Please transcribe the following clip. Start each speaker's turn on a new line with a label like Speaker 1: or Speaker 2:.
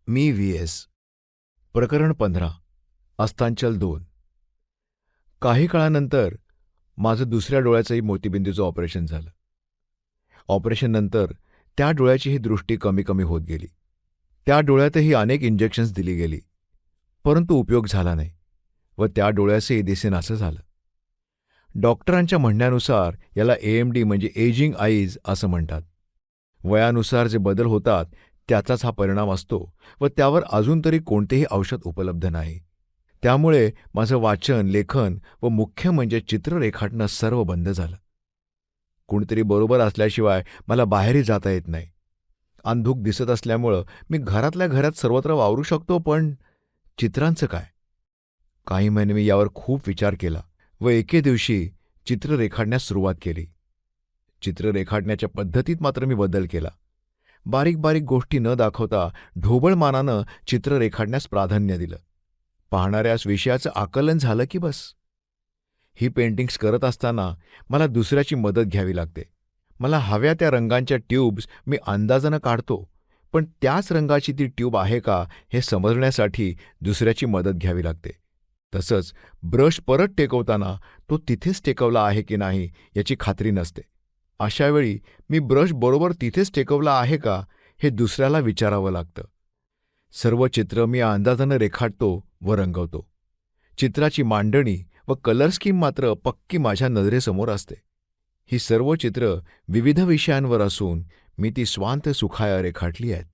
Speaker 1: मी व्ही.एस. प्रकरण 15. अस्तांचल 2. काही काळानंतर माझं दुसऱ्या डोळ्याचंही मोतीबिंदूचं ऑपरेशन झालं. ऑपरेशननंतर त्या डोळ्याचीही दृष्टी कमी कमी होत गेली. त्या डोळ्यातही अनेक इंजेक्शन्स दिली गेली, परंतु उपयोग झाला नाही व त्या डोळ्याचंही दिसेनासं झालं. डॉक्टरांच्या म्हणण्यानुसार याला AMD म्हणजे एजिंग आईज असं म्हणतात. वयानुसार जे बदल होतात त्याचाच हा परिणाम असतो व त्यावर अजून तरी कोणतेही औषध उपलब्ध नाही. त्यामुळे माझं वाचन, लेखन व मुख्य म्हणजे चित्र रेखाटणं सर्व बंद झालं. कुणीतरी बरोबर असल्याशिवाय मला बाहेरही जाता येत नाही. अंधुक दिसत असल्यामुळं मी घरातल्या घरात सर्वत्र वावरू शकतो, पण चित्रांचं काय? काही महिने मी यावर खूप विचार केला व एके दिवशी चित्र रेखाटण्यास सुरुवात केली. चित्र रेखाटण्याच्या पद्धतीत मात्र मी बदल केला. बारीक बारीक गोष्टी न दाखवता ढोबळमानानं चित्र रेखाटण्यास प्राधान्य दिलं. पाहणाऱ्यास विषयाचं आकलन झालं की बस. ही पेंटिंग्स करत असताना मला दुसऱ्याची मदत घ्यावी लागते. मला हव्या त्या रंगांच्या ट्यूब्स मी अंदाजानं काढतो, पण त्याच रंगाची ती ट्यूब आहे का हे समजण्यासाठी दुसऱ्याची मदत घ्यावी लागते. तसंच ब्रश परत टेकवताना तो तिथेच टेकवला आहे की नाही याची खात्री नसते. अशावेळी मी ब्रश बरोबर तिथेच टेकवला आहे का हे दुसऱ्याला विचारावं लागतं. सर्व चित्र मी अंदाजानं रेखाटतो व रंगवतो. चित्राची मांडणी व कलर स्कीम मात्र पक्की माझ्या नजरेसमोर असते. ही सर्व चित्र विविध विषयांवर असून मी ती स्वांत सुखाय रेखाटली आहेत.